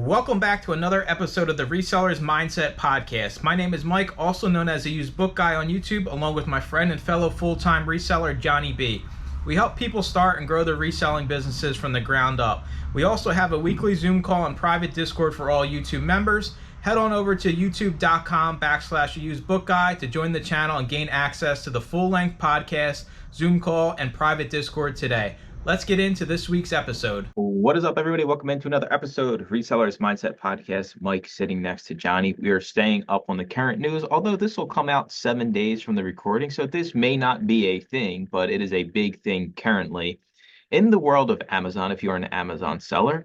Welcome back to another episode of the Reseller's Mindset Podcast. My name is Mike, also known as the Used Book Guy on YouTube, along with my friend and fellow full-time reseller, Johnny B. We help people start and grow their reselling businesses from the ground up. We also have a weekly Zoom call and private Discord for all YouTube members. Head on over to youtube.com/usedbookguy to join the channel and gain access to the full-length podcast, Zoom call, and private Discord today. Let's get into this week's episode. What is up, everybody? Welcome into another episode of Resellers Mindset Podcast. Mike sitting next to Johnny. We are staying up on the current news, although this will come out 7 days from the recording, so this may not be a thing, but it is a big thing currently. In the world of Amazon, if you're an Amazon seller,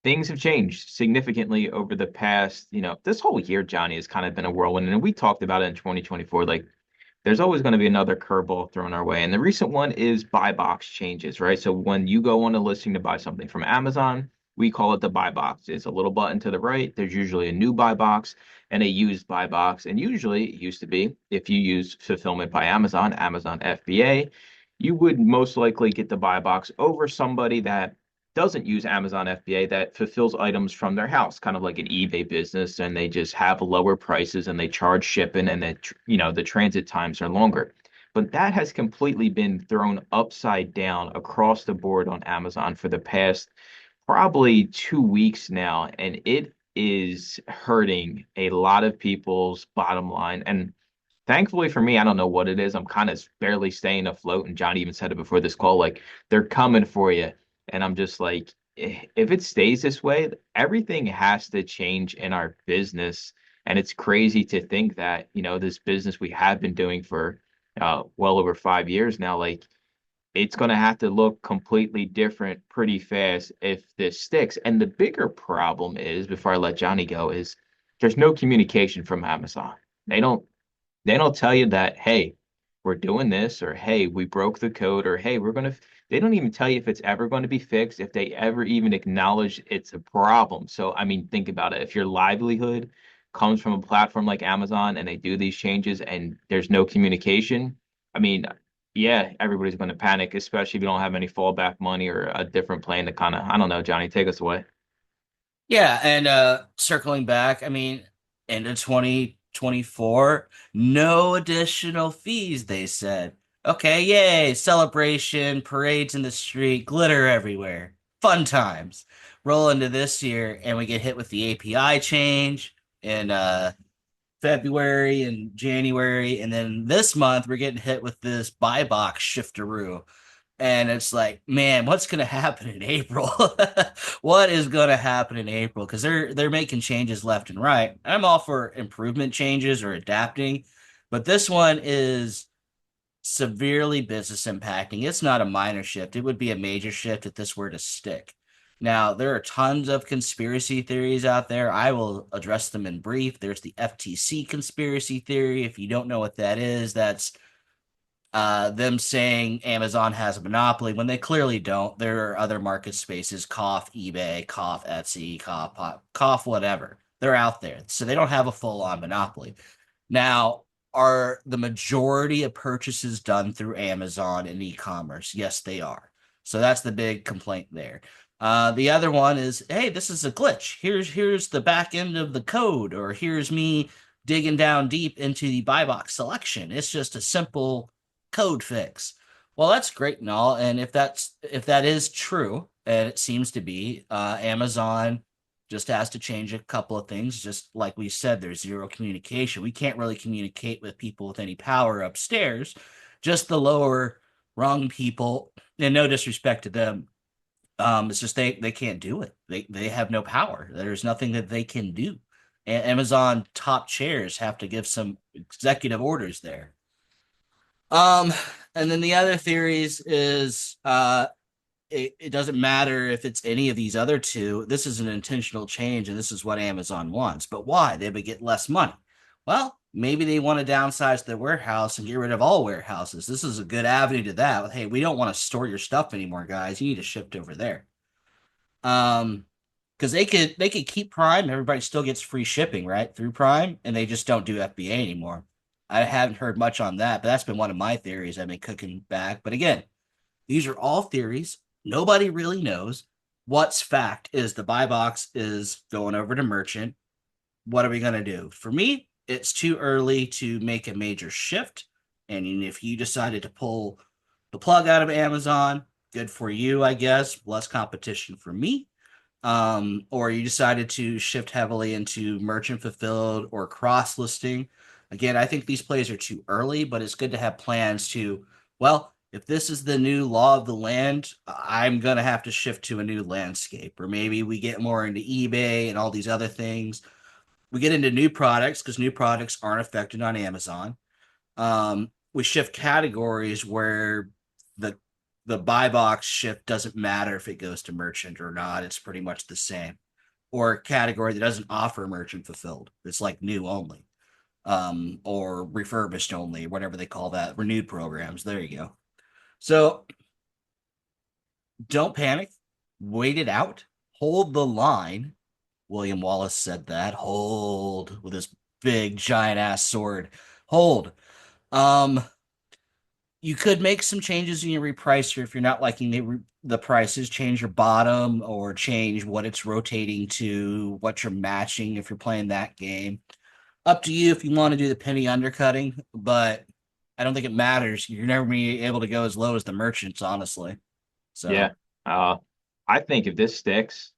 things have changed significantly over the past, this whole year, Johnny, has kind of been a whirlwind, and we talked about it in 2024, there's always going to be another curveball thrown our way. And the recent one is buy box changes, right? So when you go on a listing to buy something from Amazon, we call it the buy box. It's a little button to the right. There's usually a new buy box and a used buy box. And usually it used to be, if you use fulfillment by Amazon, Amazon FBA, you would most likely get the buy box over somebody that doesn't use Amazon FBA that fulfills items from their house, kind of like an eBay business, and they just have lower prices and they charge shipping and the transit times are longer. But that has completely been thrown upside down across the board on Amazon for the past probably 2 weeks now, and it is hurting a lot of people's bottom line. And thankfully for me, I don't know what it is. I'm kind of barely staying afloat. And Johnny even said it before this call, like they're coming for you. And I'm just like, if it stays this way, everything has to change in our business. And it's crazy to think that, this business we have been doing for well over 5 years now, like it's going to have to look completely different pretty fast if this sticks. And the bigger problem is, before I let Johnny go, is there's no communication from Amazon. They don't they don't tell you that, hey, we're doing this, or hey, we broke the code, or hey, they don't even tell you if it's ever going to be fixed, if they ever even acknowledge it's a problem. So, I mean, think about it. If your livelihood comes from a platform like Amazon and they do these changes and there's no communication, I mean, yeah, everybody's going to panic, especially if you don't have any fallback money or a different plan to kind of, I don't know, Johnny, take us away. Yeah, and circling back, I mean, into 2024, no additional fees, they said. Okay, yay, celebration, parades in the street, glitter everywhere. Fun times. Roll into this year and we get hit with the API change in February and January, and then this month we're getting hit with this buy box shifteroo. And it's like, man, what's going to happen in April? What is going to happen in April? Because they're making changes left and right. I'm all for improvement changes or adapting, but this one is severely business impacting. It's not a minor shift. It would be a major shift if this were to stick. Now, there are tons of conspiracy theories out there. I will address them in brief. There's the FTC conspiracy theory. If you don't know what that is, that's them saying Amazon has a monopoly when they clearly don't. There are other market spaces, cough eBay, cough Etsy, cough whatever. They're out there. So they don't have a full-on monopoly. Now, are the majority of purchases done through Amazon and e-commerce? Yes, they are. So that's the big complaint there. The other one is, hey, this is a glitch. Here's the back end of the code, or here's me digging down deep into the buy box selection. It's just a simple code fix. Well, that's great and all. And if that is true, and it seems to be, Amazon just has to change a couple of things. Just like we said, there's zero communication. We can't really communicate with people with any power upstairs, just the lower rung people. And no disrespect to them. It's just they can't do it. They have no power. There's nothing that they can do. Amazon top chairs have to give some executive orders there. And then the other theories is it doesn't matter if it's any of these other two. This is an intentional change, and this is what Amazon wants. But why? They would get less money. Well, maybe they want to downsize their warehouse and get rid of all warehouses. This is a good avenue to that. Hey, we don't want to store your stuff anymore, guys. You need to shift over there. Because they could keep Prime. Everybody still gets free shipping, right, through Prime, and they just don't do FBA anymore. I haven't heard much on that, but that's been one of my theories I've been cooking back. But again, these are all theories. Nobody really knows. what's fact is the buy box is going over to merchant. What are we going to do? For me, it's too early to make a major shift. And if you decided to pull the plug out of Amazon, good for you, I guess. Less competition for me. Or you decided to shift heavily into merchant fulfilled or cross listing. Again, I think these plays are too early, but it's good to have plans to, well, if this is the new law of the land, I'm going to have to shift to a new landscape. Or maybe we get more into eBay and all these other things. We get into new products because new products aren't affected on Amazon. We shift categories where the buy box shift doesn't matter if it goes to merchant or not. It's pretty much the same. Or a category that doesn't offer merchant fulfilled. It's like new only, or refurbished only, whatever they call that. Renewed programs. There you go. So don't panic. Wait it out. Hold the line. William Wallace said that. Hold with his big giant ass sword. Hold. Um, you could make some changes in your repricer if you're not liking the prices. Change your bottom or change what it's rotating to, what you're matching if you're playing that game. Up to you if you want to do the penny undercutting, but I don't think it matters. You're never be able to go as low as the merchants, honestly. So Yeah. I think if this sticks,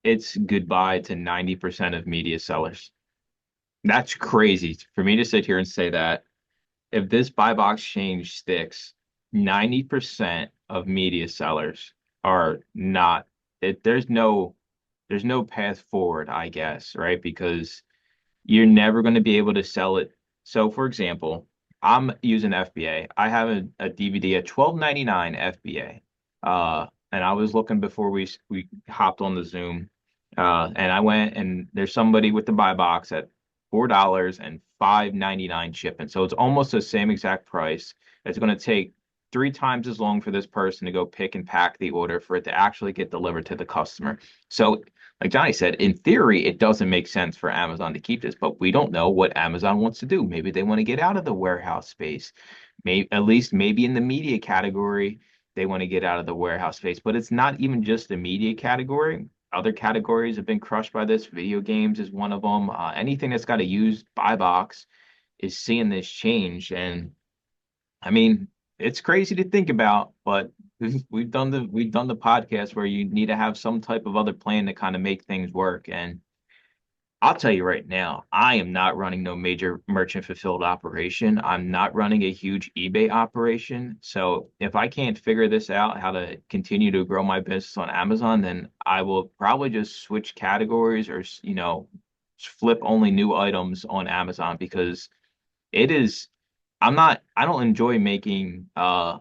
it's goodbye to 90% of media sellers. That's crazy for me to sit here and say that. If this buy box change sticks, 90% of media sellers are not it, there's no path forward, I guess, right? Because you're never going to be able to sell it. So for example, I'm using FBA. I have a DVD at 12.99 FBA. And I was looking before we hopped on the Zoom. And I went and there's somebody with the buy box at $4 and $5.99 shipping. So it's almost the same exact price. It's going to take 3 times as long for this person to go pick and pack the order for it to actually get delivered to the customer. So, like Johnny said, in theory, it doesn't make sense for Amazon to keep this, but we don't know what Amazon wants to do. Maybe they want to get out of the warehouse space. Maybe at least maybe in the media category, they want to get out of the warehouse space. But it's not even just the media category. Other categories have been crushed by this. Video games is one of them. Anything that's got a used buy box is seeing this change. And I mean, it's crazy to think about, but we've done the podcast where you need to have some type of other plan to kind of make things work. And I'll tell you right now, I am not running no major merchant fulfilled operation. I'm not running a huge eBay operation. So if I can't figure this out, how to continue to grow my business on Amazon, then I will probably just switch categories or, flip only new items on Amazon because it is, I don't enjoy making a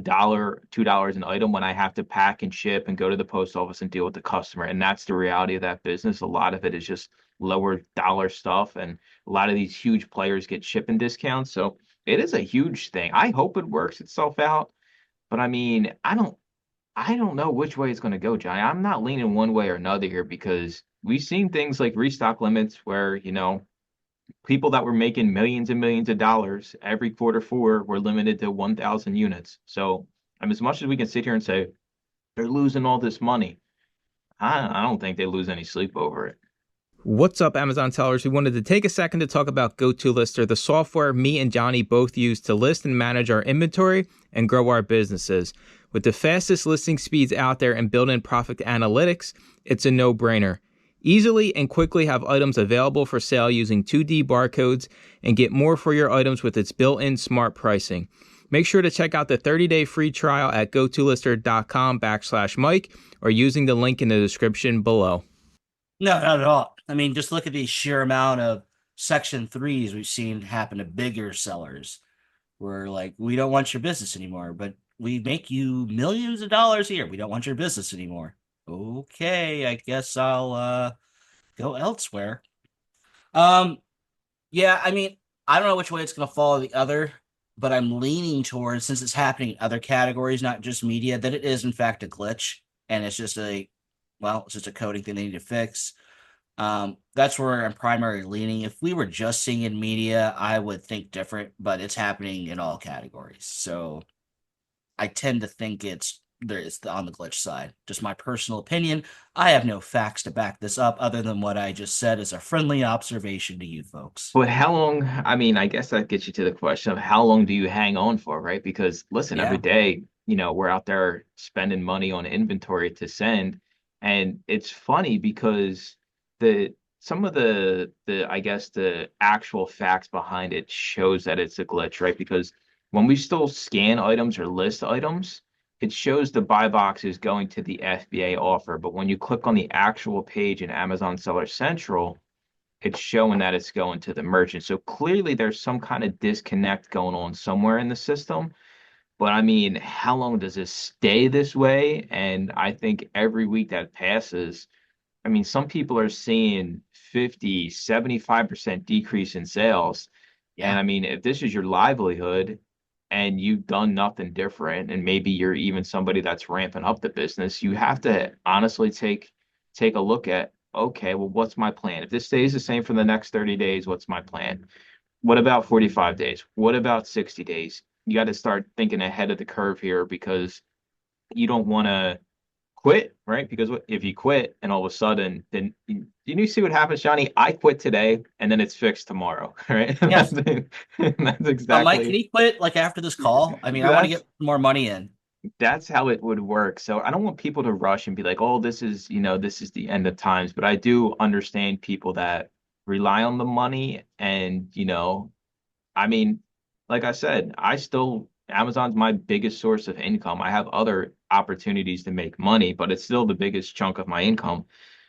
dollar, $2 an item when I have to pack and ship and go to the post office and deal with the customer. And that's the reality of that business. A lot of it is just lower dollar stuff, and a lot of these huge players get shipping discounts. So it is a huge thing. I hope it works itself out, but I mean, I don't know which way it's going to go, Johnny. I'm not leaning one way or another here because we've seen things like restock limits where, people that were making millions and millions of dollars every quarter four were limited to 1,000 units. So, as much as we can sit here and say they're losing all this money, I don't think they lose any sleep over it. What's up, Amazon sellers? We wanted to take a second to talk about GoToLister, the software me and Johnny both use to list and manage our inventory and grow our businesses. With the fastest listing speeds out there and built-in profit analytics, it's a no-brainer. Easily and quickly have items available for sale using 2D barcodes and get more for your items with its built-in smart pricing. Make sure to check out the 30-day free trial at gotolister.com/Mike or using the link in the description below. no, not at all. I mean, just look at the sheer amount of Section 3s we've seen happen to bigger sellers. We're like, we don't want your business anymore, but we make you millions of dollars a year. We don't want your business anymore. Okay, I guess I'll go elsewhere. Yeah, I mean, I don't know which way it's going to follow the other, but I'm leaning towards, since it's happening in other categories, not just media, that it is in fact a glitch, and it's just it's just a coding thing they need to fix. That's where I'm primarily leaning. If we were just seeing in media, I would think different, but it's happening in all categories. So I tend to think it's there is on the glitch side. Just my personal opinion. I have no facts to back this up other than what I just said as a friendly observation to you folks. But how long? I mean, I guess that gets you to the question of how long do you hang on for, right? Because listen, every Yeah. day, we're out there spending money on inventory to send, and it's funny because the some of the I guess the actual facts behind it shows that it's a glitch, right? Because when we still scan items or list items, it shows the buy box is going to the FBA offer, but when you click on the actual page in Amazon Seller Central, it's showing that it's going to the merchant. So clearly there's some kind of disconnect going on somewhere in the system. But I mean, how long does this stay this way? And I think every week that passes, I mean, some people are seeing 50, 75% decrease in sales. And Yeah. I mean, if this is your livelihood and you've done nothing different, and maybe you're even somebody that's ramping up the business, you have to honestly take a look at, okay, well, what's my plan? If this stays the same for the next 30 days, what's my plan? What about 45 days? What about 60 days? You got to start thinking ahead of the curve here because you don't want to quit, right? Because if you quit and all of a sudden, then you see what happens, Johnny? I quit today and then it's fixed tomorrow, right? Yeah. That's Mike, can exactly you quit like after this call? I mean, I want to that's get more money in. that's how it would work. So I don't want people to rush and be like, oh, this is the end of times. But I do understand people that rely on the money and, I mean, like I said, Amazon's my biggest source of income. I have other opportunities to make money, but it's still the biggest chunk of my income.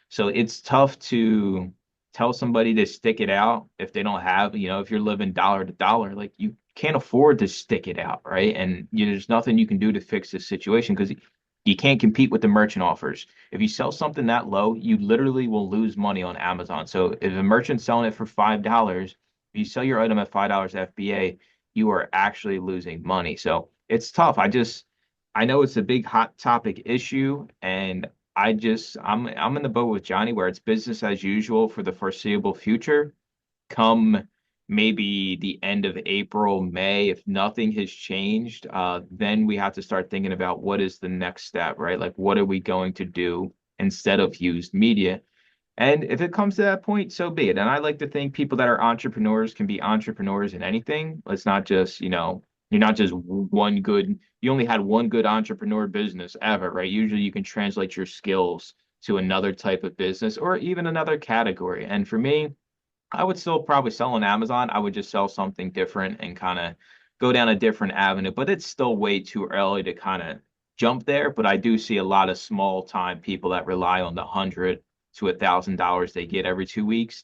So it's tough to tell somebody to stick it out if they don't have, if you're living dollar to dollar, like you can't afford to stick it out, right? And there's nothing you can do to fix this situation because you can't compete with the merchant offers. If you sell something that low, you literally will lose money on Amazon. So if a merchant's selling it for $5, if you sell your item at $5 FBA, you are actually losing money. So it's tough. I know it's a big hot topic issue, and I'm in the boat with Johnny where it's business as usual for the foreseeable future. Come maybe the end of April, May, if nothing has changed, then we have to start thinking about what is the next step, right? Like what are we going to do instead of used media? And if it comes to that point, so be it. And I like to think people that are entrepreneurs can be entrepreneurs in anything. It's not just, you're not just you only had one good entrepreneur business ever, right? Usually you can translate your skills to another type of business or even another category. And for me, I would still probably sell on Amazon. I would just sell something different and kind of go down a different avenue, but it's still way too early to kind of jump there. But I do see a lot of small time people that rely on the $100 to $1,000 they get every 2 weeks.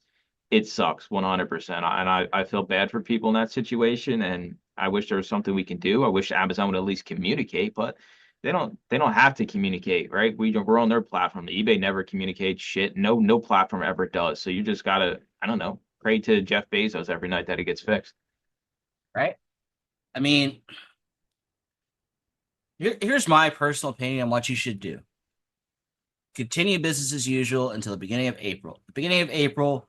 It sucks 100%. And I feel bad for people in that situation. And I wish there was something we can do. I wish Amazon would at least communicate, but they don't have to communicate, right? We're on their platform. eBay never communicates shit. No platform ever does. So you just gotta, I don't know, pray to Jeff Bezos every night that it gets fixed. Right? I mean, here's my personal opinion on what you should do. Continue business as usual until the beginning of April. The beginning of April,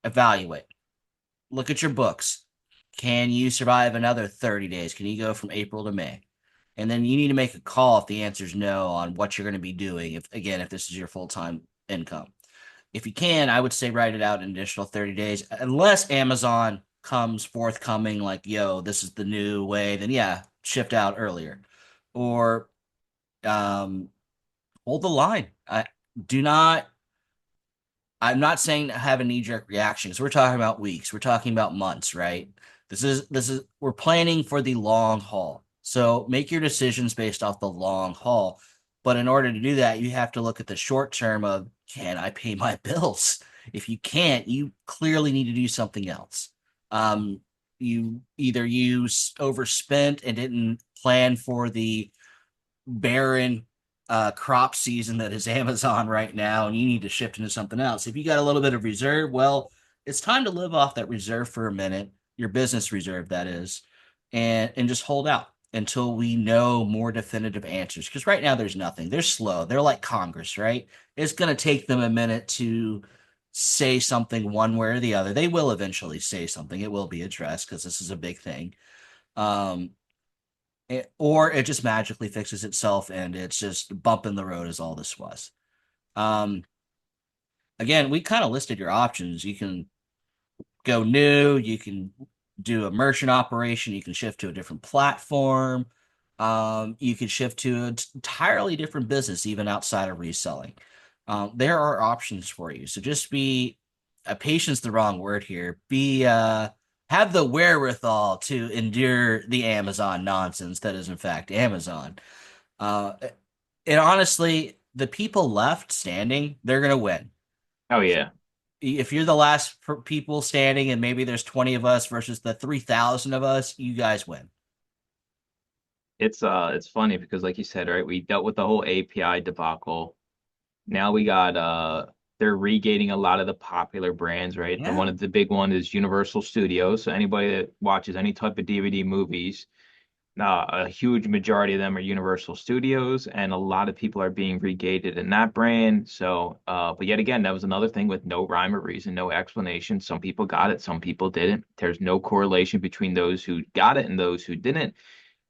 evaluate. Look at your books. Can you survive another 30 days? Can you go from April to May? And then you need to make a call if the answer is no on what you're going to be doing. If this is your full-time income. If you can, I would say write it out an additional 30 days, unless Amazon comes forthcoming like, yo, this is the new way, then yeah, shift out earlier. Or um, hold the line. Do not I'm not saying have a knee-jerk reaction because we're talking about weeks, we're talking about months, right? This is we're planning for the long haul. So make your decisions based off the long haul. But in order to do that, you have to look at the short term of can I pay my bills? If you can't, you clearly need to do something else. You either overspent and didn't plan for the barren crop season that is Amazon right now, and you need to shift into something else. If you got a little bit of reserve, well, it's time to live off that reserve for a minute, your business reserve, that is, and just hold out until we know more definitive answers. Because right now there's nothing. They're slow. They're like Congress, right? It's going to take them a minute to say something one way or the other. They will eventually say something. It will be addressed because this is a big thing. Um, or it just magically fixes itself and it's just bump in the road is all this was. Um, Again, we kind of listed your options. You can go new, you can do a merchant operation, you can shift to a different platform, you can shift to an entirely different business, even outside of reselling. There are options for you. So just be patience, the wrong word here. Be have the wherewithal to endure the Amazon nonsense that is in fact Amazon. Uh, and honestly, the people left standing, they're gonna win. Oh yeah. If you're the last people standing and maybe there's 20 of us versus the 3,000 of us, you guys win. It's funny because like you said, right, we dealt with the whole API debacle. Now we got they're regating a lot of the popular brands, right? The one Yeah. of the big one is Universal Studios. So anybody that watches any type of DVD movies, a huge majority of them are Universal Studios, and a lot of people are being regated in that brand. So, but yet again, that was another thing with no rhyme or reason, no explanation. Some people got it, some people didn't. There's no correlation between those who got it and those who didn't.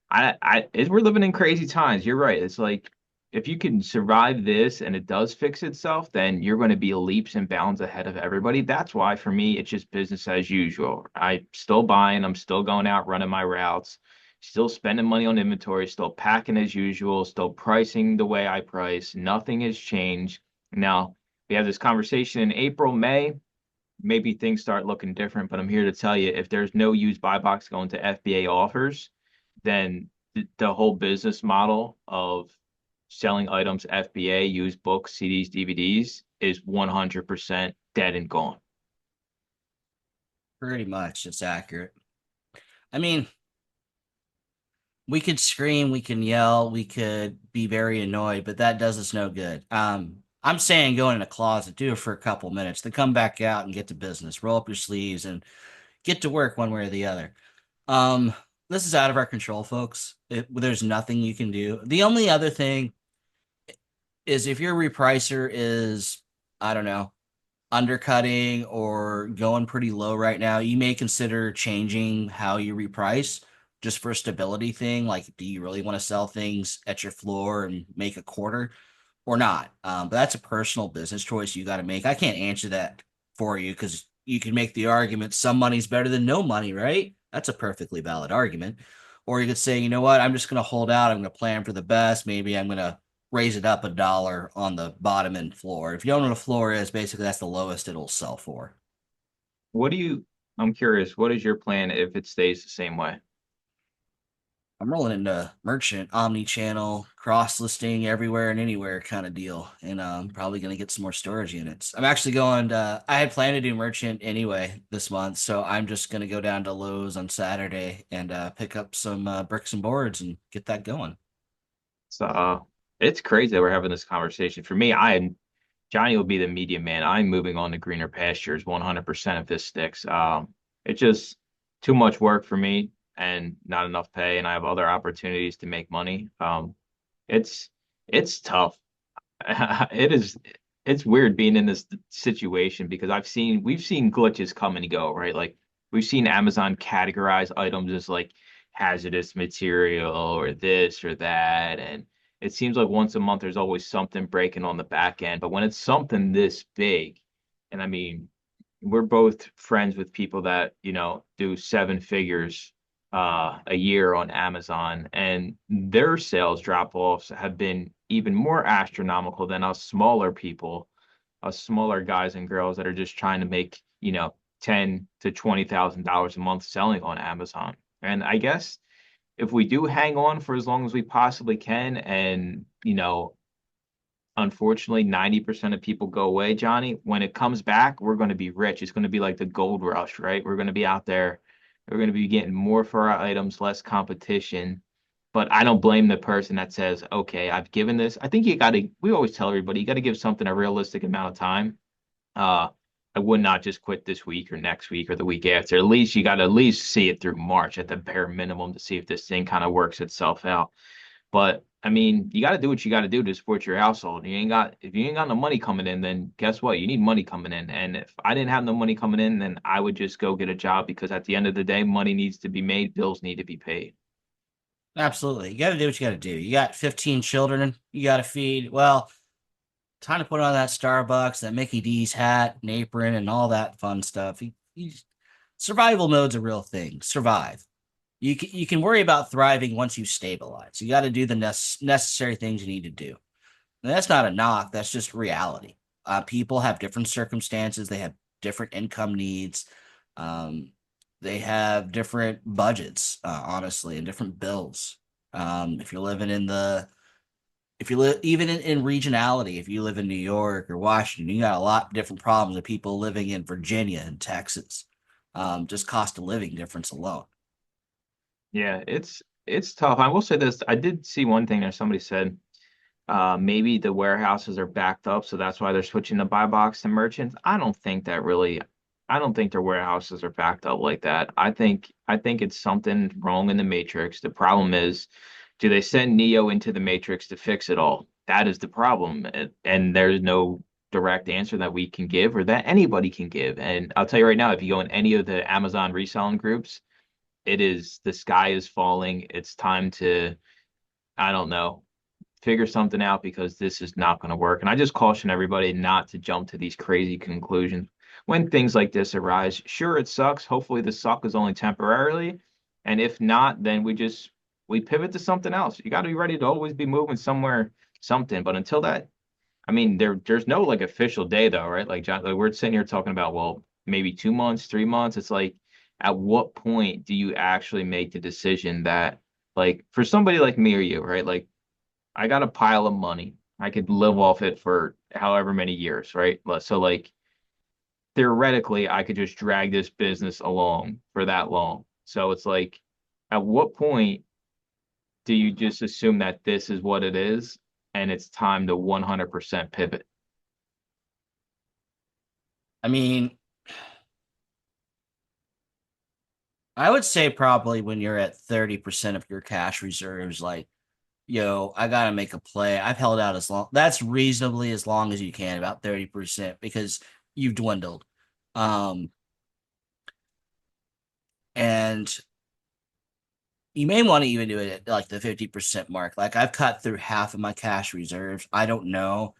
We're living in crazy times. You're right. It's like if you can survive this and it does fix itself, then you're going to be leaps and bounds ahead of everybody. That's why for me, it's just business as usual. I still buying, I'm still going out running my routes, still spending money on inventory, still packing as usual, still pricing the way I price. Nothing has changed. Now, we have this conversation in April, May. Maybe things start looking different, but I'm here to tell you if there's no used buy box going to FBA offers, then the whole business model of selling items FBA, used books, CDs, DVDs is 100% dead and gone. Pretty much. It's accurate. I mean, we could scream, we can yell, we could be very annoyed, but that does us no good. I'm saying go in a closet, do it for a couple minutes, then come back out and get to business. Roll up your sleeves and get to work one way or the other. Um, this is out of our control, folks. There's nothing you can do. The only other thing is if your repricer is, I don't know, undercutting or going pretty low right now, you may consider changing how you reprice just for a stability thing. Like, do you really want to sell things at your floor and make a quarter or not? But that's a personal business choice you got to make. I can't answer that for you because you can make the argument some money's better than no money, right? That's a perfectly valid argument. Or you could say, you know what, I'm just going to hold out. I'm going to plan for the best. Maybe I'm going to raise it up $1 on the bottom end floor. If you don't know what a floor is, basically that's the lowest it'll sell for. What do you, I'm curious, what is your plan if it stays the same way? I'm rolling into merchant, omni-channel, cross-listing everywhere and anywhere kind of deal, and I'm probably going to get some more storage units. I'm actually going to, I had planned to do merchant anyway this month, so I'm just going to go down to Lowe's on Saturday and pick up some bricks and boards and get that going. So it's crazy that we're having this conversation. For me, Johnny will be the media man. I'm moving on to greener pastures 100% if this sticks. It's just too much work for me and not enough pay, and I have other opportunities to make money. It's it's tough. It is it's weird being in this situation because we've seen glitches come and go, right? Like we've seen Amazon categorize items as like hazardous material or this or that, and it seems like once a month there's always something breaking on the back end. But when it's something this big, and I mean, we're both friends with people that, do seven figures a year on Amazon, and their sales drop-offs have been even more astronomical than us smaller guys and girls that are just trying to make, ten to $20,000 a month selling on Amazon. And I guess if we do hang on for as long as we possibly can, and unfortunately 90% of people go away, Johnny, when it comes back, we're going to be rich. It's going to be like the gold rush, right? We're going to be out there. We're going to be getting more for our items, less competition. But I don't blame the person that says, okay, I've given this. I think we always tell everybody, you got to give something a realistic amount of time. Uh, I would not just quit this week or next week or the week after. At least you got to at least see it through March at the bare minimum to see if this thing kind of works itself out. But I mean, you got to do what you got to do to support your household. If you ain't got no money coming in, then guess what? You need money coming in. And if I didn't have no money coming in, then I would just go get a job because at the end of the day, money needs to be made, bills need to be paid. Absolutely. You got to do what you got to do. You got 15 children you got to feed. Well, time to put on that Starbucks, that Mickey D's hat and apron and all that fun stuff. Survival mode's a real thing. Survive. You can worry about thriving once you stabilize. You got to do the necessary things you need to do. And that's not a knock. That's just reality. People have different circumstances. They have different income needs. Um, they have different budgets, honestly, and different bills. If you're living in the if you live even in regionality, if you live in New York or Washington, you got a lot of different problems with people living in Virginia and Texas. Just cost of living difference alone. Yeah, it's tough. I will say this. I did see one thing there. Somebody said maybe the warehouses are backed up, so that's why they're switching the buy box to merchants. I don't think their warehouses are backed up like that. I think it's something wrong in the matrix. The problem is, do they send Neo into the matrix to fix it all? That is the problem. And there's no direct answer that we can give or that anybody can give. And I'll tell you right now, if you go in any of the Amazon reselling groups, it is the sky is falling. It's time to, I don't know, figure something out because this is not going to work. And I just caution everybody not to jump to these crazy conclusions when things like this arise. Sure, it sucks. Hopefully the suck is only temporarily. And if not, then we pivot to something else. You got to be ready to always be moving somewhere, something. But until that, I mean, there's no like official day though, right? Like John, like we're sitting here talking about, well, maybe 2 months, 3 months. It's like, at what point do you actually make the decision that, like, for somebody like me or you, right? Like, I got a pile of money. I could live off it for however many years, right? So, like, theoretically, I could just drag this business along for that long. So it's like, at what point do you just assume that this is what it is and it's time to 100% pivot? I mean, I would say probably when you're at 30% of your cash reserves, like, I gotta make a play. I've held out as long that's reasonably as long as you can, about 30%, because you've dwindled. Um, and you may want to even do it at like the 50% mark. Like I've cut through half of my cash reserves. I don't know.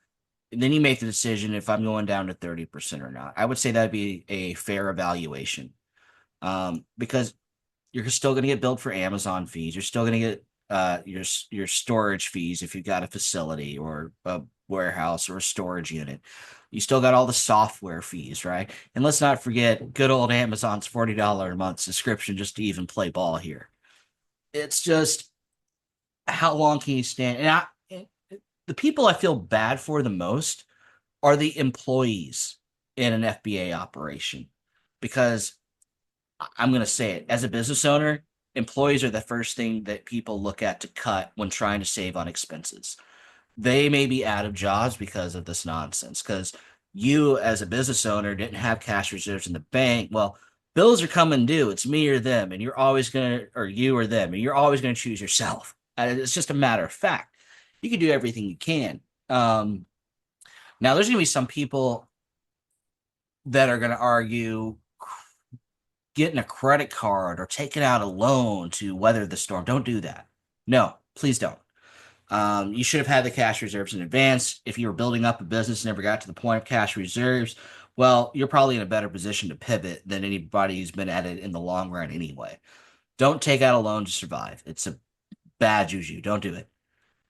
And then you make the decision if I'm going down to 30% or not. I would say that'd be a fair evaluation. Because you're still going to get billed for Amazon fees. You're still going to get your storage fees if you've got a facility or a warehouse or a storage unit. You still got all the software fees, right? And let's not forget good old Amazon's $40 a month subscription just to even play ball here. It's just how long can you stand? The people I feel bad for the most are the employees in an FBA operation because I'm going to say it as a business owner, employees are the first thing that people look at to cut when trying to save on expenses. They may be out of jobs because of this nonsense. Because you, as a business owner, didn't have cash reserves in the bank. Well, bills are coming due. It's me or them, and you're always going to, or you or them, and you're always going to choose yourself. It's just a matter of fact. You can do everything you can. Now, there's going to be some people that are going to argue getting a credit card or taking out a loan to weather the storm. Don't do that. No, please don't. You should have had the cash reserves in advance. If you were building up a business and never got to the point of cash reserves, well, you're probably in a better position to pivot than anybody who's been at it in the long run anyway. Don't take out a loan to survive. It's a bad juju. Don't do it.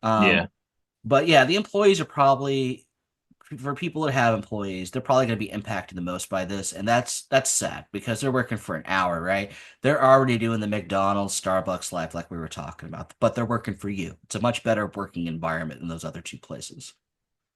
Yeah. Um, but yeah, the employees are probably for people that have employees, they're probably going to be impacted the most by this, and that's sad because they're working for an hour, right? They're already doing the McDonald's, Starbucks life like we were talking about, but they're working for you. It's a much better working environment than those other two places.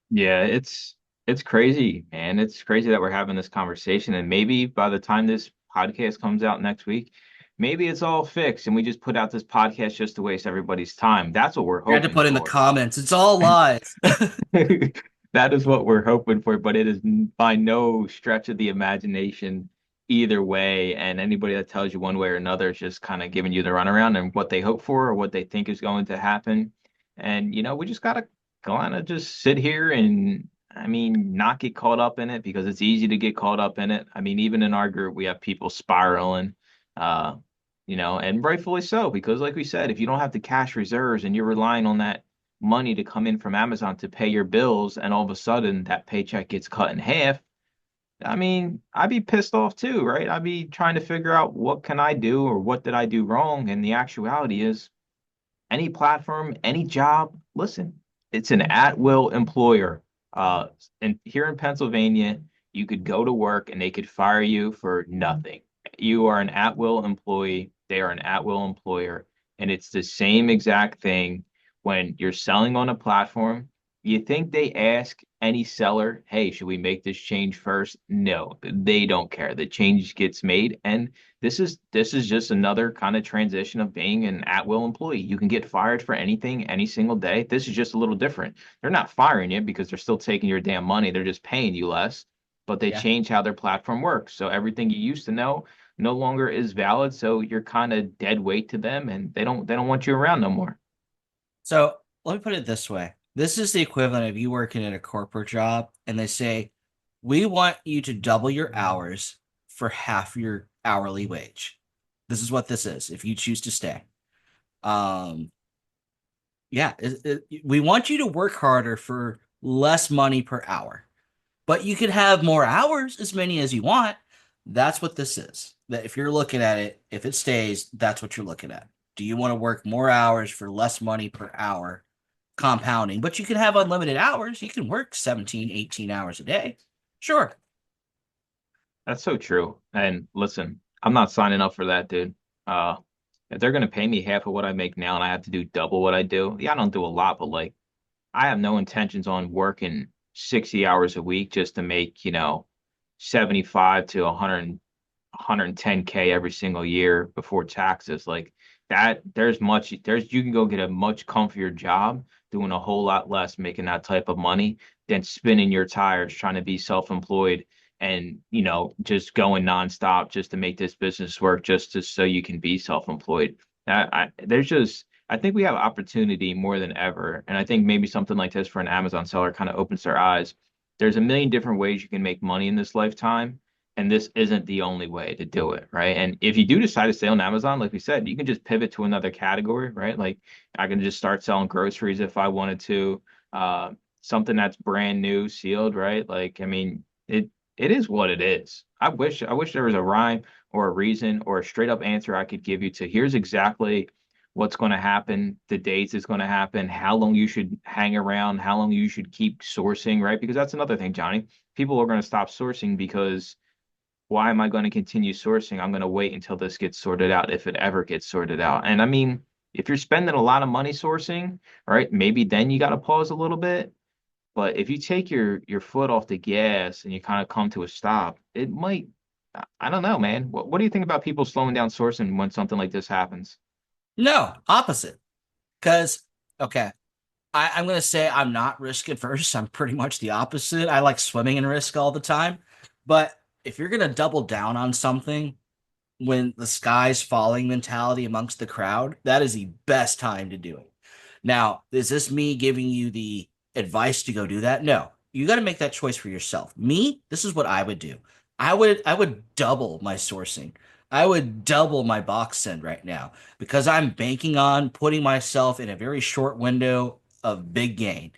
Yeah, it's crazy, man. It's crazy that we're having this conversation, and maybe by the time this podcast comes out next week, maybe it's all fixed, and we just put out this podcast just to waste everybody's time. That's what we're You had to hoping put in the for. comments. It's all lies. That is what we're hoping for, but it is by no stretch of the imagination either way. And anybody that tells you one way or another is just kind of giving you the runaround and what they hope for or what they think is going to happen. And, we just gotta kind of just sit here and, I mean, not get caught up in it because it's easy to get caught up in it. I mean, even in our group, we have people spiraling. Uh, and rightfully so, because like we said, if you don't have the cash reserves and you're relying on that money to come in from Amazon to pay your bills, and all of a sudden that paycheck gets cut in half, I mean, I'd be pissed off too, right? I'd be trying to figure out what can I do or what did I do wrong. And the actuality is any platform, any job, listen, it's an at-will employer. And here in Pennsylvania, you could go to work and they could fire you for nothing. You are an at-will employee. They are an at-will employer. And it's the same exact thing when you're selling on a platform. You think they ask any seller, hey, should we make this change first? No, they don't care. The change gets made, and this is just another kind of transition of being an at-will employee. You can get fired for anything any single day. This is just a little different. They're not firing you because they're still taking your damn money. They're just paying you less, but they Yeah. change how their platform works. So everything you used to know no longer is valid. So you're kind of dead weight to them, and they don't want you around no more. So let me put it this way. This is the equivalent of you working in a corporate job and they say, we want you to double your hours for half your hourly wage. This is what this is if you choose to stay. Um, yeah, we want you to work harder for less money per hour, but you can have more hours, as many as you want. That's what this is. That if you're looking at it, if it stays, that's what you're looking at. Do you want to work more hours for less money per hour, compounding? But you can have unlimited hours. You can work 17, 18 hours a day. Sure. That's so true. And listen, I'm not signing up for that, dude. Uh, if they're gonna pay me half of what I make now and I have to do double what I do, yeah, I don't do a lot, but like I have no intentions on working 60 hours a week just to make, 75 to 100, 110K every single year before taxes. Like that, you can go get a much comfier job doing a whole lot less, making that type of money than spinning your tires trying to be self-employed and, just going nonstop just to make this business work so you can be self-employed. I think we have opportunity more than ever. And I think maybe something like this for an Amazon seller kind of opens their eyes. There's a million different ways you can make money in this lifetime, and this isn't the only way to do it, right? And if you do decide to stay on Amazon, like we said, you can just pivot to another category, right? Like I can just start selling groceries if I wanted to, uh, something that's brand new, sealed, right? Like, I mean, it is what it is. I wish there was a rhyme or a reason or a straight up answer I could give you to here's exactly what's going to happen, the dates it's going to happen, how long you should hang around, how long you should keep sourcing, right? Because that's another thing, Johnny. People are going to stop sourcing because why am I going to continue sourcing? I'm going to wait until this gets sorted out, if it ever gets sorted out. And I mean, if you're spending a lot of money sourcing, right, maybe then you got to pause a little bit. But if you take your foot off the gas and you kind of come to a stop, it might, I don't know, man. What do you think about people slowing down sourcing when something like this happens? No, opposite. Because, okay, I'm going to say I'm not risk adverse. I'm pretty much the opposite. I like swimming in risk all the time. But if you're going to double down on something, when the sky's falling mentality amongst the crowd, that is the best time to do it. Now, is this me giving you the advice to go do that? No. You got to make that choice for yourself. Me, this is what I would do. I would double my sourcing. I would double my box send right now because I'm banking on putting myself in a very short window of big gain.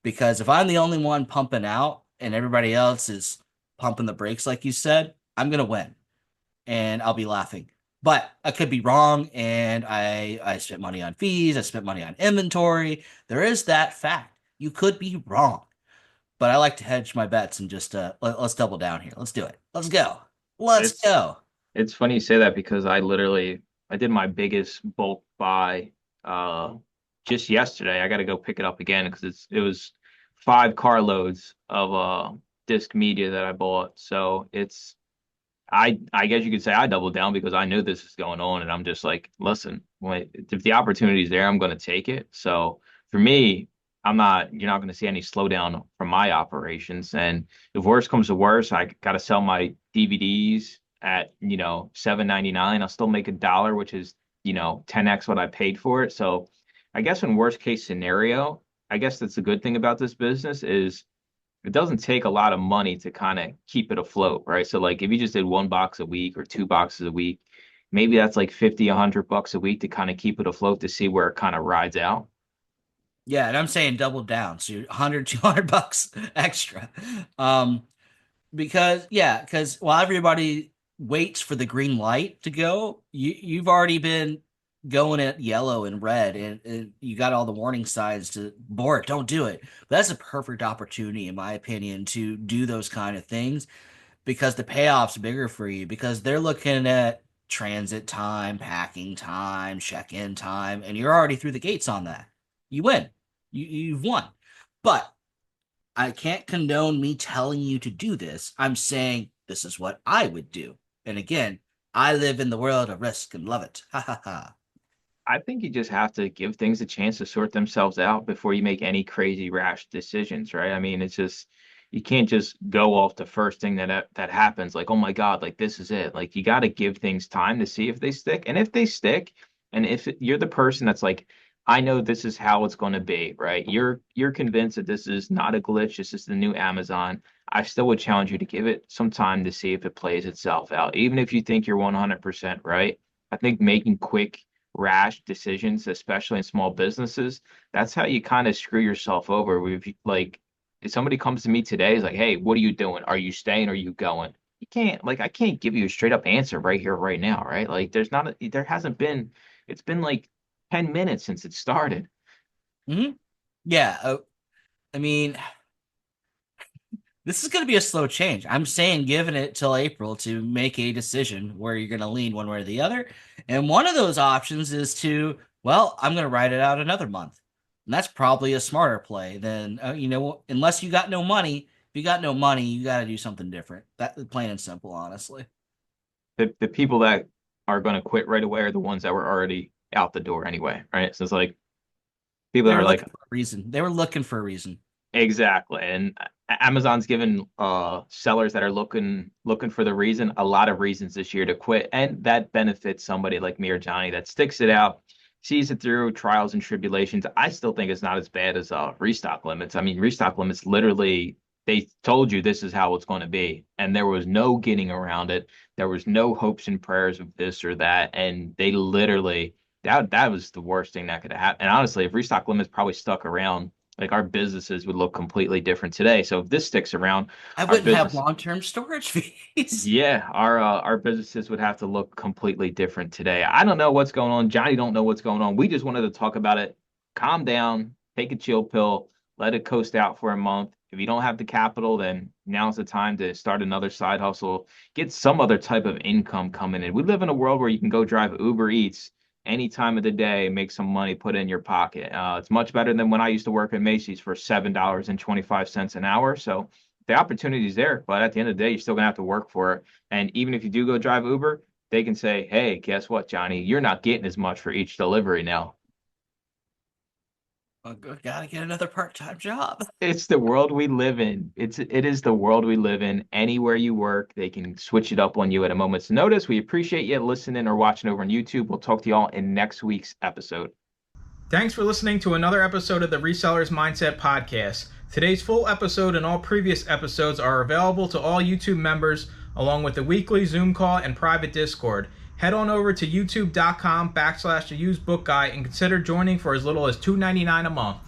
Because if I'm the only one pumping out and everybody else is pumping the brakes, like you said, I'm gonna win and I'll be laughing. But I could be wrong, and I spent money on fees, I spent money on inventory. There is that fact. You could be wrong, but I like to hedge my bets and just let's double down here. Let's do it. Let's go. Let's It's go. it's funny you say that because I did my biggest bulk buy uh just yesterday. I got to go pick it up again because it was 5 carloads of disc media that I bought. So I guess you could say I doubled down because I knew this is going on, and I'm just like, listen, if the opportunity is there, I'm going to take it. So for me, you're not going to see any slowdown from my operations. And if worse comes to worse, I got to sell my DVDs at, 7.99. I'll still make $1, which is, 10x what I paid for it. So I guess in worst case scenario, I guess that's the good thing about this business is it doesn't take a lot of money to kind of keep it afloat, right? So like if you just did one box a week or two boxes a week, maybe that's like 50, $100 a week to kind of keep it afloat to see where it kind of rides out. Yeah, and I'm saying double down. So you're 100, $200 extra. Um, because while everybody waits for the green light to go, you've already been going at yellow and red, and you got all the warning signs to abort, don't do it. But that's a perfect opportunity, in my opinion, to do those kind of things because the payoff's bigger for you because they're looking at transit time, packing time, check-in time, and you're already through the gates on that. You win. You've won. But I can't condone me telling you to do this. I'm saying this is what I would do. And again, I live in the world of risk and love it. Ha ha ha. I think you just have to give things a chance to sort themselves out before you make any crazy rash decisions, right? I mean, it's just you can't just go off the first thing that happens like, "Oh my God, like this is it." Like you got to give things time to see if they stick. And if they stick, and if you're the person that's like, "I know this is how it's going to be," right? You're convinced that this is not a glitch, this is the new Amazon. I still would challenge you to give it some time to see if it plays itself out. Even if you think you're 100% right, I think making quick rash decisions, especially in small businesses, that's how you kind of screw yourself over. With like, if somebody comes to me today, is like, "Hey, what are you doing? Are you staying? Or are you going?" You can't, like, I can't give you a straight up answer right here, right now, right? Like, there hasn't been. It's been like 10 minutes since it started. Hmm. Yeah. I mean, this is going to be a slow change. I'm saying giving it till April to make a decision where you're going to lean one way or the other. And one of those options is to, well, I'm going to ride it out another month. And that's probably a smarter play than, unless you got no money. If you got no money, you got to do something different. That plain and simple, honestly. The people that are going to quit right away are the ones that were already out the door anyway, right? So it's like people They that are were like, looking for a reason. They were looking for a reason. exactly. And Amazon's given sellers that are looking for the reason a lot of reasons this year to quit. And that benefits somebody like me or Johnny that sticks it out, sees it through trials and tribulations. I still think it's not as bad as restock limits. I mean, restock limits literally they told you this is how it's going to be, and there was no getting around it. There was no hopes and prayers of this or that, and they literally that was the worst thing that could have happened. And honestly, if restock limits probably stuck around, like our businesses would look completely different today. So if this sticks around, I our wouldn't have business, long-term storage fees. yeah, our businesses would have to look completely different today. I don't know what's going on. Johnny don't know what's going on. We just wanted to talk about it. Calm down, take a chill pill, let it coast out for a month. If you don't have the capital, then now's the time to start another side hustle, get some other type of income coming in. We live in a world where you can go drive Uber Eats any time of the day, make some money, put it in your pocket. It's much better than when I used to work at Macy's for $7.25 an hour. So the opportunity is there, but at the end of the day, you're still gonna have to work for it. And even if you do go drive Uber, they can say, "Hey, guess what, Johnny? You're not getting as much for each delivery now." I gotta get another part-time job. It's the world we live in. It is the world we live in. Anywhere you work, they can switch it up on you at a moment's notice. We appreciate you listening or watching over on YouTube. We'll talk to y'all in next week's episode. Thanks for listening to another episode of the Resellers Mindset Podcast. Today's full episode and all previous episodes are available to all YouTube members, along with the weekly Zoom call and private Discord. Head on over to youtube.com/theusebookguy and consider joining for as little as $2.99 a month.